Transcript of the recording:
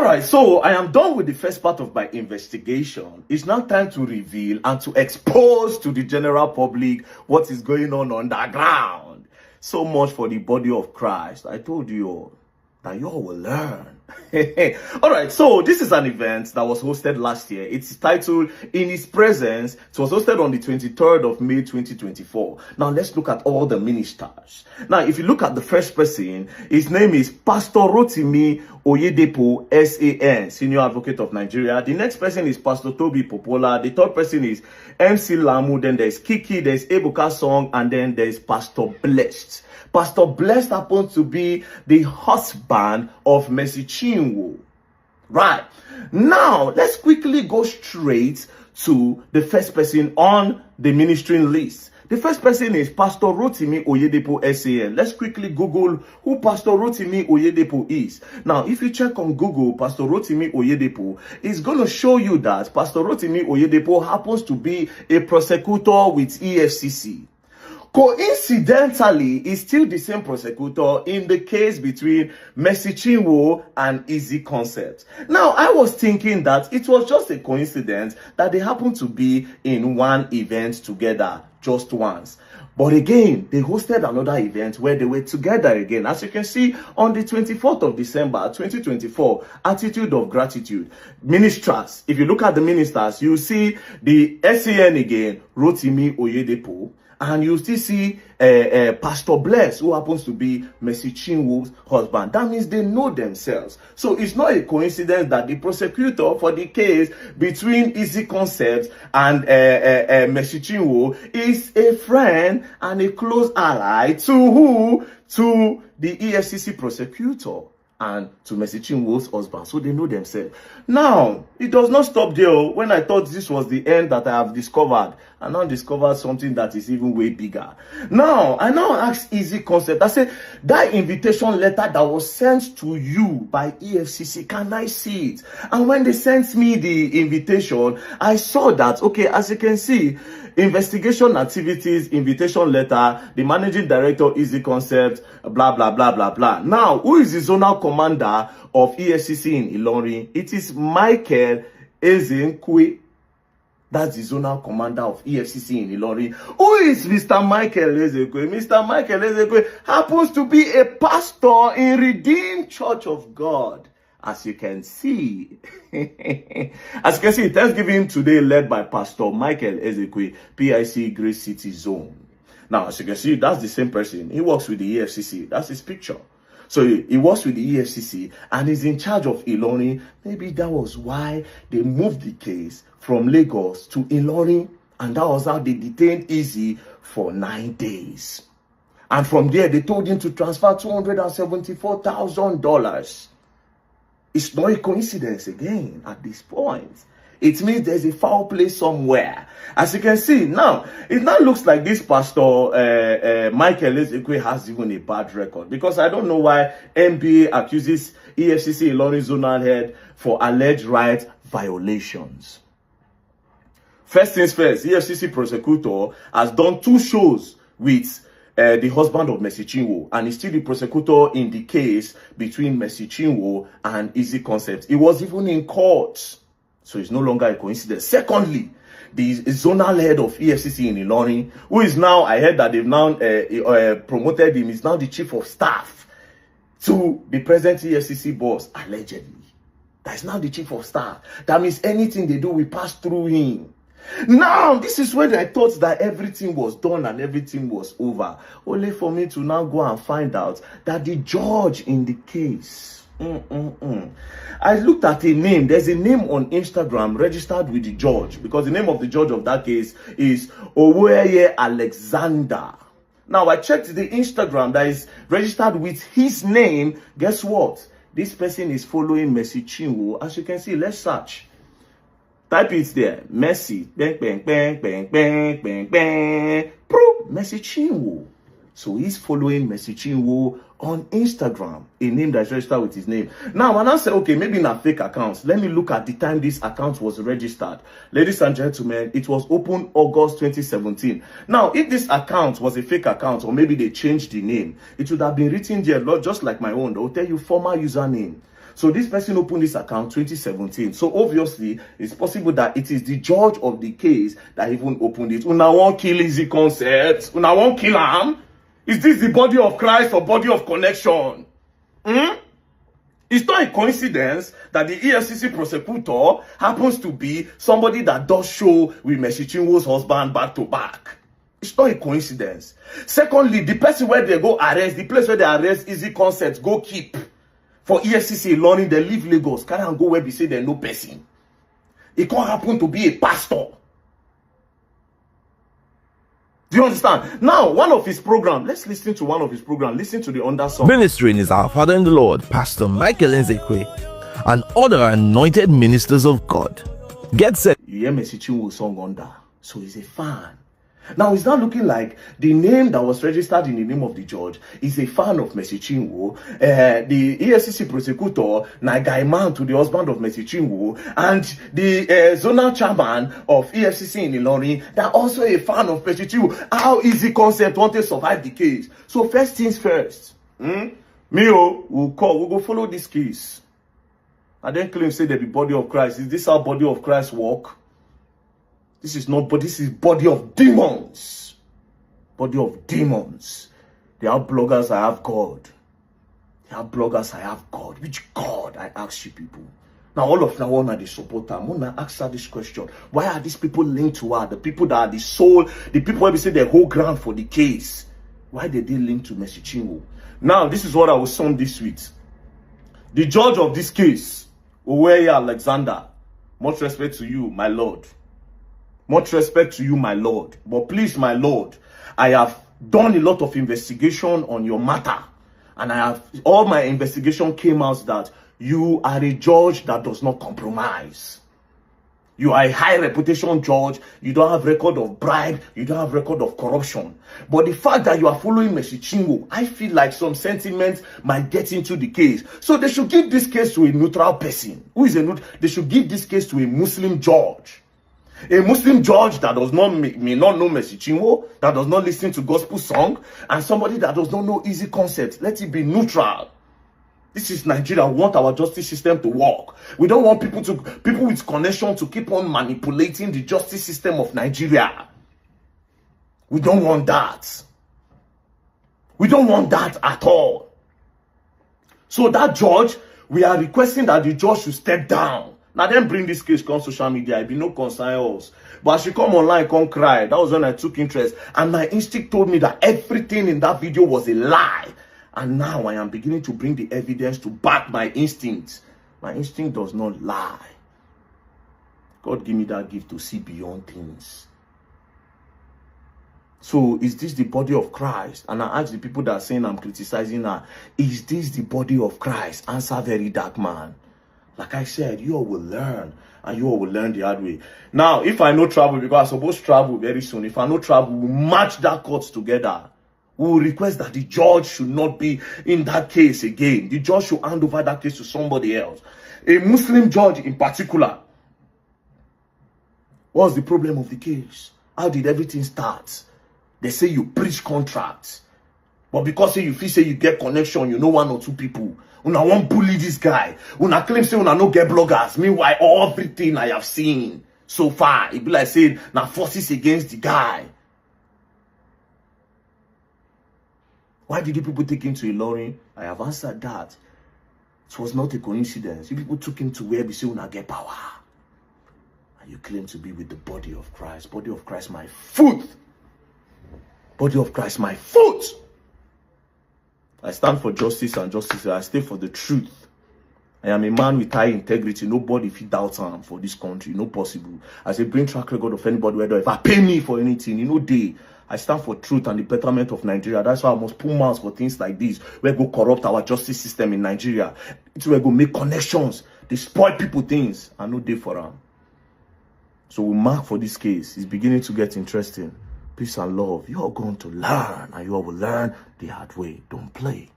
right, so I am done with the first part of my investigation. It's now time to reveal and to expose to the general public what is going on underground. So much for the body of Christ. I told you all that you all will learn. All right, so this is an event that was hosted last year. It's titled In His Presence. It was hosted on the 23rd of May 2024. Now let's look at all the ministers. Now if you look at the first person, his name is Pastor Rotimi Oyedepo, SAN, Senior Advocate of Nigeria. The next person is Pastor Toby Popola. The third person is MC Lamu. Then there's Kiki, there's Ebuka Song, and then there's Pastor Blessed. Pastor Blessed happens to be the husband of Mercy Chinwo. Right. Now, let's quickly go straight to the first person on the ministering list. The first person is Pastor Rotimi Oyedepo, SAN. Let's quickly Google who Pastor Rotimi Oyedepo is. Now, if you check on Google, Pastor Rotimi Oyedepo is going to show you that Pastor Rotimi Oyedepo happens to be a prosecutor with EFCC. Coincidentally, is still the same prosecutor in the case between Mercy Chinwo and Ezee Concept. Now, I was thinking that it was just a coincidence that they happened to be in one event together just once. But again, they hosted another event where they were together again. As you can see, on the 24th of December, 2024, Attitude of Gratitude. Ministers, if you look at the ministers, you see the SAN again, Rotimi Oyedepo. And you still see Pastor Bless, who happens to be Mercy Chinwo's husband. That means they know themselves. So it's not a coincidence that the prosecutor for the case between Ezee Concepts and Mercy Chinwo is a friend and a close ally to who? To the EFCC prosecutor and to Mercy Chinwo's husband. So they know themselves. Now, it does not stop there. When I thought this was the end that I have discovered, I now discovered something that is even way bigger. Now, I now asked Ezee Concept. I said, that invitation letter that was sent to you by EFCC, can I see it? And when they sent me the invitation, I saw that, okay, as you can see, investigation activities, invitation letter, the managing director, Ezee Concept, blah, blah, blah, blah, blah. Now, who is the zonal commander of EFCC in Ilorin? It is Michael Ezee. That's the zonal commander of EFCC in Ilorin. Who is Mr. Michael Ezee? Mr. Michael Ezee happens to be a pastor in Redeemed Church of God. As you can see, Thanksgiving today led by Pastor Michael Ezee, PIC Great City Zone. Now, as you can see, that's the same person. He works with the EFCC. That's his picture. So he works with the EFCC and is in charge of Ilorin. Maybe that was why they moved the case from Lagos to Ilorin, and that was how they detained Ezee for 9 days. And from there, they told him to transfer $274,000. It's not a coincidence again at this point. It means there's a foul play somewhere. As you can see, now, it now looks like this Pastor Michael Ezee has even a bad record. Because I don't know why NBA accuses EFCC Ilorin zonal head for alleged right violations. First things first, EFCC prosecutor has done 2 shows with the husband of Mercy Chinwo, and he's still the prosecutor in the case between Mercy Chinwo and Ezee Concept. He was even in court, so it's no longer a coincidence. Secondly, the zonal head of EFCC in Ilorin, who is now, I heard that they've now promoted him, is now the chief of staff to the present EFCC boss, allegedly. That is now the chief of staff. That means anything they do will pass through him. Now, this is when I thought that everything was done and everything was over. Only for me to now go and find out that the judge in the case, I looked at a name. There's a name on Instagram registered with the judge, because the name of the judge of that case is Oweye Alexander. Now, I checked the Instagram that is registered with his name. Guess what? This person is following Mercy Chinwo. As you can see, let's search. Type it there. Mercy. Bang, bang, bang, bang, bang, bang, bang. Mercy Chinwo. So he's following Mercy Chinwo on Instagram, a name that's registered with his name. Now, when I say, okay, maybe not fake accounts, let me look at the time this account was registered. Ladies and gentlemen, it was opened August 2017. Now, if this account was a fake account, or maybe they changed the name, it would have been written there, just like my own. They'll tell you former username. So this person opened this account 2017. So obviously, it's possible that it is the judge of the case that even opened it. Una won't kill Ezee concept. Una won't kill him. Is this the body of Christ or body of connection? It's not a coincidence that the EFCC prosecutor happens to be somebody that does show with Mercy Chinwo's husband back to back. It's not a coincidence. Secondly, the person where they go arrest, the place where they arrest Ezee concepts, go keep for EFCC learning, they leave Lagos, carry and go where they say there's no person. It can't happen to be a pastor. Do you understand? Now, one of his programs, let's listen to one of his programs. Listen to the under song. Ministering is our Father in the Lord, Pastor Michael Ezee, and other anointed ministers of God. Get set. You hear Mercy Chinwo song under, so he's a fan. Now, it's not looking like the name that was registered in the name of the judge is a fan of Mercy Chinwo. The EFCC prosecutor, Nagai Man to the husband of Mercy Chinwo, and the zonal chairman of EFCC in Ilorin, they're also a fan of Mercy Chinwo. How Ezee concept want to survive the case? So first things first, we'll go follow this case. And then claim say they be body of Christ. Is this how body of Christ work? This is not, but this is body of demons. Body of demons. They are bloggers, I have God. They are bloggers, I have God. Which God, I ask you people? Now, all of now, they support her. I'm going to ask her this question. Why are these people linked to her? The people that are the soul, the people where we say they hold ground for the case. Why did they link to Mercy Chinwo? Now, this is what I will sum this with. The judge of this case, Oweye Alexander, much respect to you, my Lord. Much respect to you, my Lord. But please, my Lord, I have done a lot of investigation on your matter. And all my investigation came out that you are a judge that does not compromise. You are a high reputation judge. You don't have record of bribe. You don't have record of corruption. But the fact that you are following Mercy Chinwo, I feel like some sentiments might get into the case. So they should give this case to a neutral person. Who is a neutral? They should give this case to a Muslim judge. A Muslim judge that does not may not know Mercy Chinwo, that does not listen to gospel song, and somebody that does not know Ezee concepts. Let it be neutral. This is Nigeria. We want our justice system to work. We don't want people with connection to keep on manipulating the justice system of Nigeria. We don't want that. We don't want that at all. So that judge, we are requesting that the judge should step down. Now then bring this case on social media. It be no concern us. But she come online, come cry. That was when I took interest. And my instinct told me that everything in that video was a lie. And now I am beginning to bring the evidence to back my instinct. My instinct does not lie. God give me that gift to see beyond things. So is this the body of Christ? And I ask the people that are saying I'm criticizing her, is this the body of Christ? Answer very dark man. Like I said, you all will learn. And you all will learn the hard way. Now, if I know travel, because I'm supposed to travel very soon. If I know travel, we'll match that court together. We will request that the judge should not be in that case again. The judge should hand over that case to somebody else. A Muslim judge in particular. What's the problem of the case? How did everything start? They say you breach contracts. But because you feel say you get connection, you know one or two people. Una won't bully this guy. Una claim say una no get bloggers. Meanwhile, everything I have seen so far, it be like saying now forces against the guy. Why did you people take him to Ilorin? I have answered that. It was not a coincidence. You people took him to where we say una get power. And you claim to be with the body of Christ. Body of Christ, my foot. Body of Christ, my foot. I stand for justice and justice. I stay for the truth. I am a man with high integrity. Nobody fit doubt him for this country. No possible. I say bring track record of anybody. Whether if I pay me for anything, you know, I stand for truth and the betterment of Nigeria. That's why I must put mouths for things like this. Where go corrupt our justice system in Nigeria. It's where go make connections. They spoil people things. I no day for them. So we mark for this case. It's beginning to get interesting. Peace and love. You are going to learn, and you all will learn the hard way. Don't play.